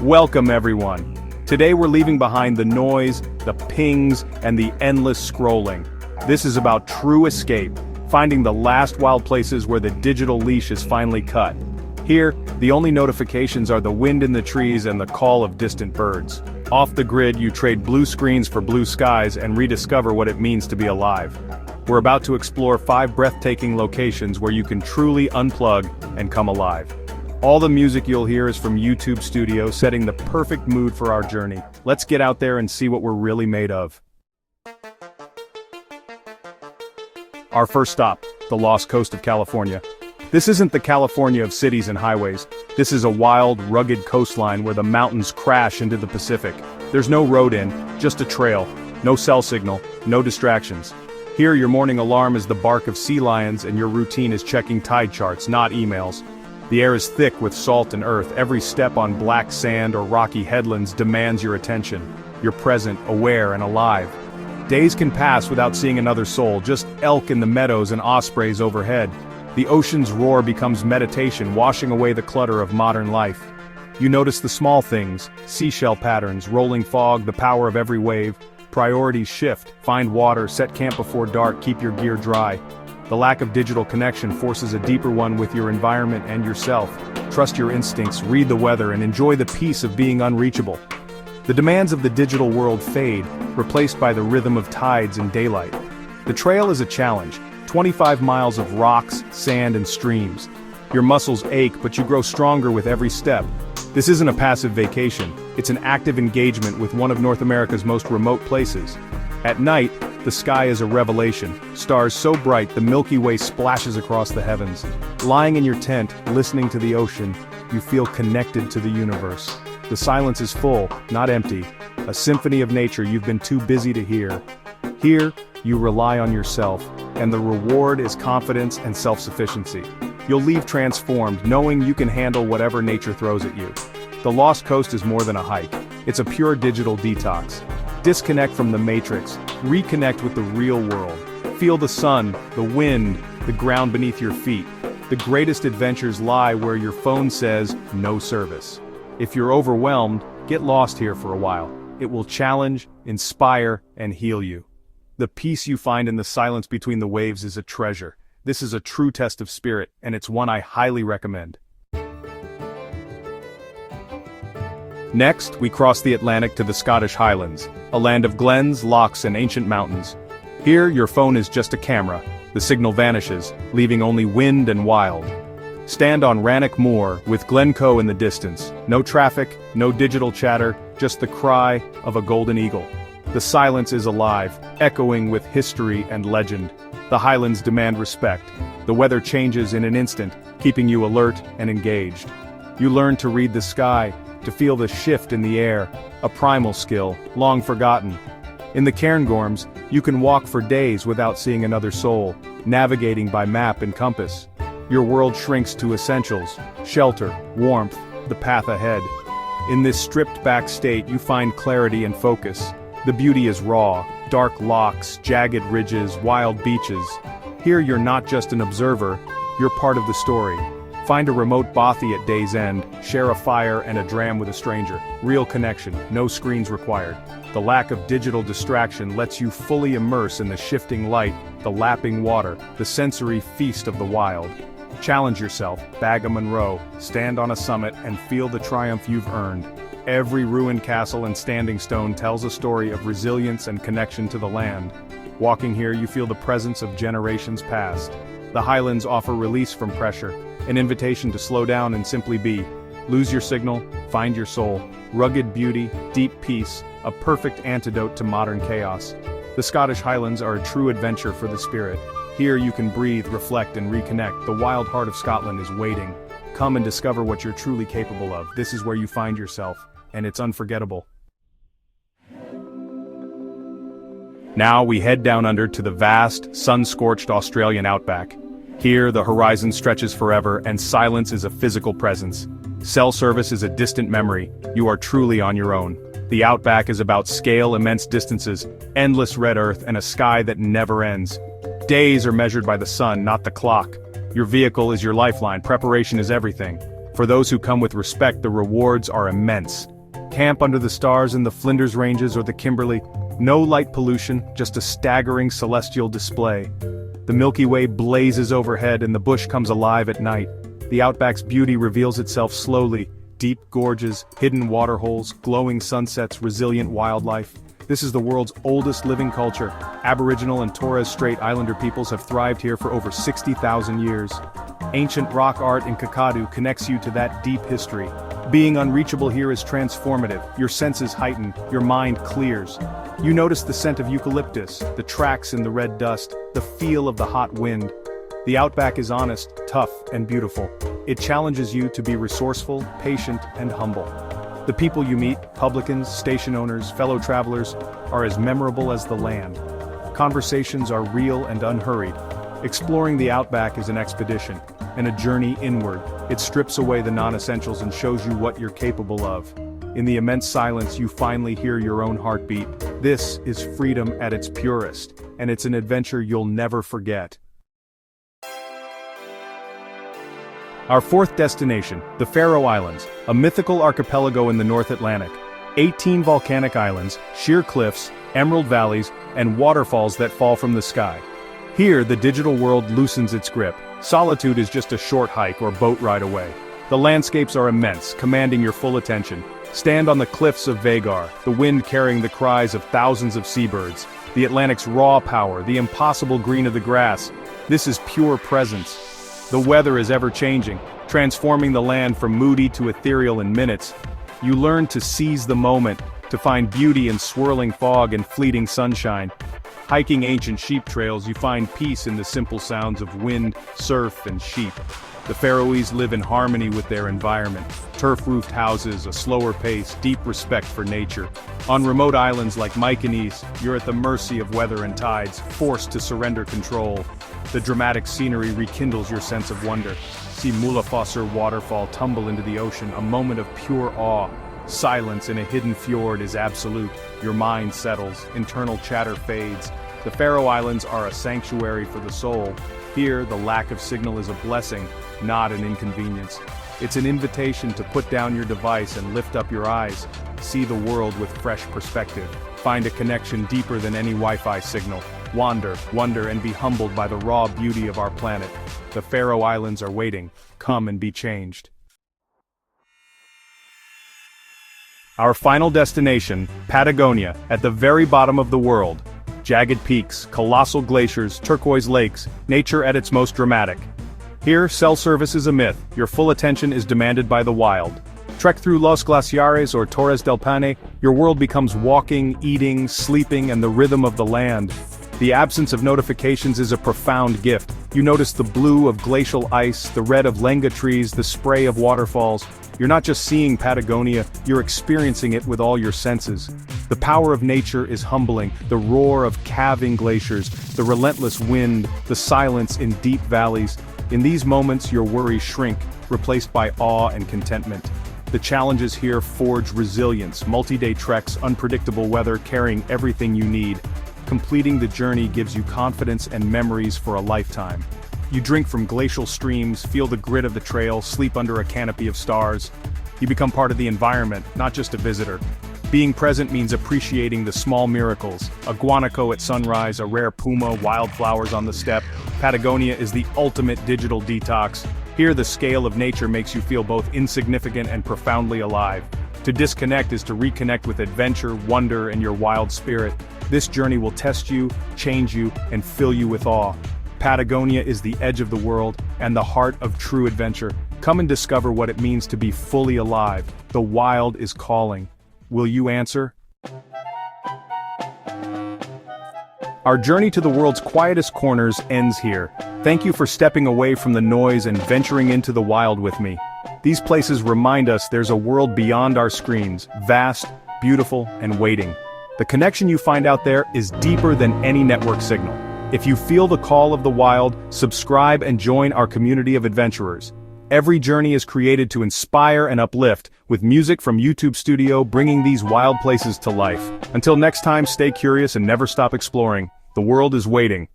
Welcome everyone. Today we're leaving behind the noise, the pings, and the endless scrolling. This is about true escape, finding the last wild places where the digital leash is finally cut. Here, the only notifications are the wind in the trees and the call of distant birds. Off the grid, you trade blue screens for blue skies and rediscover what it means to be alive. We're about to explore 5 breathtaking locations where you can truly unplug and come alive. All the music you'll hear is from YouTube Studio, setting the perfect mood for our journey. Let's get out there and see what we're really made of. Our first stop, the Lost Coast of California. This isn't the California of cities and highways. This is a wild, rugged coastline where the mountains crash into the Pacific. There's no road in, just a trail. No cell signal, no distractions. Here your morning alarm is the bark of sea lions and your routine is checking tide charts, not emails. The air is thick with salt and earth. Every step on black sand or rocky headlands demands your attention. You're present, aware, and alive. Days can pass without seeing another soul, just elk in the meadows and ospreys overhead. The ocean's roar becomes meditation, washing away the clutter of modern life. You notice the small things, seashell patterns, rolling fog, the power of every wave. Priorities shift, find water, set camp before dark, keep your gear dry. The lack of digital connection forces a deeper one with your environment and yourself. Trust your instincts, read the weather, and enjoy the peace of being unreachable. The demands of the digital world fade, replaced by the rhythm of tides and daylight. The trail is a challenge. 25 miles of rocks, sand, and streams. Your muscles ache, but you grow stronger with every step. This isn't a passive vacation, it's an active engagement with one of North America's most remote places. At night, the sky is a revelation, stars so bright the Milky Way splashes across the heavens. Lying in your tent, listening to the ocean, you feel connected to the universe. The silence is full, not empty, a symphony of nature you've been too busy to hear. Here, you rely on yourself, and the reward is confidence and self-sufficiency. You'll leave transformed, knowing you can handle whatever nature throws at you. The Lost Coast is more than a hike. It's a pure digital detox. Disconnect from the matrix, reconnect with the real world. Feel the sun, the wind, the ground beneath your feet. The greatest adventures lie where your phone says, no service. If you're overwhelmed, get lost here for a while. It will challenge, inspire, and heal you. The peace you find in the silence between the waves is a treasure. This is a true test of spirit, and it's one I highly recommend. Next, we cross the Atlantic to the Scottish Highlands, a land of glens, lochs, and ancient mountains. Here, your phone is just a camera. The signal vanishes, leaving only wind and wild. Stand on Rannoch Moor, with Glencoe in the distance. No traffic, no digital chatter, just the cry of a golden eagle. The silence is alive, echoing with history and legend. The highlands demand respect. The weather changes in an instant, keeping you alert and engaged. You learn to read the sky, to feel the shift in the air, a primal skill, long forgotten. In the Cairngorms, you can walk for days without seeing another soul, navigating by map and compass. Your world shrinks to essentials, shelter, warmth, the path ahead. In this stripped-back state, you find clarity and focus. The beauty is raw, dark lochs, jagged ridges, wild beaches. Here you're not just an observer, you're part of the story. Find a remote bothy at day's end, share a fire and a dram with a stranger. Real connection, no screens required. The lack of digital distraction lets you fully immerse in the shifting light, the lapping water, the sensory feast of the wild. Challenge yourself, bag a Monroe, stand on a summit and feel the triumph you've earned. Every ruined castle and standing stone tells a story of resilience and connection to the land. Walking here, you feel the presence of generations past. The highlands offer release from pressure, an invitation to slow down and simply be. Lose your signal, find your soul. Rugged beauty, deep peace, a perfect antidote to modern chaos. The Scottish Highlands are a true adventure for the spirit. Here you can breathe, reflect, and reconnect. The wild heart of Scotland is waiting. Come and discover what you're truly capable of. This is where you find yourself, and it's unforgettable. Now we head down under to the vast, sun-scorched Australian outback. Here, the horizon stretches forever, and silence is a physical presence. Cell service is a distant memory. You are truly on your own. The outback is about scale, immense distances, endless red earth, and a sky that never ends. Days are measured by the sun, not the clock. Your vehicle is your lifeline, preparation is everything. For those who come with respect, the rewards are immense. Camp under the stars in the Flinders Ranges or the Kimberley. No light pollution, just a staggering celestial display. The Milky Way blazes overhead and the bush comes alive at night. The outback's beauty reveals itself slowly. Deep gorges, hidden waterholes, glowing sunsets, resilient wildlife. This is the world's oldest living culture. Aboriginal and Torres Strait Islander peoples have thrived here for over 60,000 years. Ancient rock art in Kakadu connects you to that deep history. Being unreachable here is transformative. Your senses heighten, your mind clears. You notice the scent of eucalyptus, the tracks in the red dust, the feel of the hot wind. The outback is honest, tough, and beautiful. It challenges you to be resourceful, patient, and humble. The people you meet, publicans, station owners, fellow travelers, are as memorable as the land. Conversations are real and unhurried. Exploring the outback is an expedition, and a journey inward. It strips away the non-essentials and shows you what you're capable of. In the immense silence, you finally hear your own heartbeat. This is freedom at its purest, and it's an adventure you'll never forget. Our fourth destination, the Faroe Islands, a mythical archipelago in the North Atlantic. 18 volcanic islands, sheer cliffs, emerald valleys, and waterfalls that fall from the sky. Here, the digital world loosens its grip. Solitude is just a short hike or boat ride away. The landscapes are immense, commanding your full attention. Stand on the cliffs of Vagar, the wind carrying the cries of thousands of seabirds. The Atlantic's raw power, the impossible green of the grass. This is pure presence. The weather is ever-changing, transforming the land from moody to ethereal in minutes. You learn to seize the moment, to find beauty in swirling fog and fleeting sunshine. Hiking ancient sheep trails, you find peace in the simple sounds of wind, surf, and sheep. The Faroese live in harmony with their environment. Turf-roofed houses, a slower pace, deep respect for nature. On remote islands like Mykonos, you're at the mercy of weather and tides, forced to surrender control. The dramatic scenery rekindles your sense of wonder. See Mulafossur waterfall tumble into the ocean, a moment of pure awe. Silence in a hidden fjord is absolute. Your mind settles, internal chatter fades. The Faroe Islands are a sanctuary for the soul. Here, the lack of signal is a blessing, not an inconvenience. It's an invitation to put down your device and lift up your eyes. See the world with fresh perspective. Find a connection deeper than any Wi-Fi signal. Wander, wonder, and be humbled by the raw beauty of our planet. The Faroe Islands are waiting. Come and be changed. Our final destination, Patagonia, at the very bottom of the world. Jagged peaks, colossal glaciers, turquoise lakes, nature at its most dramatic. Here, cell service is a myth. Your full attention is demanded by the wild. Trek through Los Glaciares or Torres del Paine, your world becomes walking, eating, sleeping, and the rhythm of the land. The absence of notifications is a profound gift. You notice the blue of glacial ice, the red of lenga trees, the spray of waterfalls. You're not just seeing Patagonia, you're experiencing it with all your senses. The power of nature is humbling, the roar of calving glaciers, the relentless wind, the silence in deep valleys. In these moments, your worries shrink, replaced by awe and contentment. The challenges here forge resilience, multi-day treks, unpredictable weather, carrying everything you need. Completing the journey gives you confidence and memories for a lifetime. You drink from glacial streams, feel the grit of the trail, sleep under a canopy of stars. You become part of the environment, not just a visitor. Being present means appreciating the small miracles. A guanaco at sunrise, a rare puma, wildflowers on the steppe. Patagonia is the ultimate digital detox. Here the scale of nature makes you feel both insignificant and profoundly alive. To disconnect is to reconnect with adventure, wonder, and your wild spirit. This journey will test you, change you, and fill you with awe. Patagonia is the edge of the world and the heart of true adventure. Come and discover what it means to be fully alive. The wild is calling. Will you answer? Our journey to the world's quietest corners ends here. Thank you for stepping away from the noise and venturing into the wild with me. These places remind us there's a world beyond our screens, vast, beautiful, and waiting. The connection you find out there is deeper than any network signal. If you feel the call of the wild, subscribe and join our community of adventurers. Every journey is created to inspire and uplift, with music from YouTube Studio bringing these wild places to life. Until next time, stay curious and never stop exploring. The world is waiting.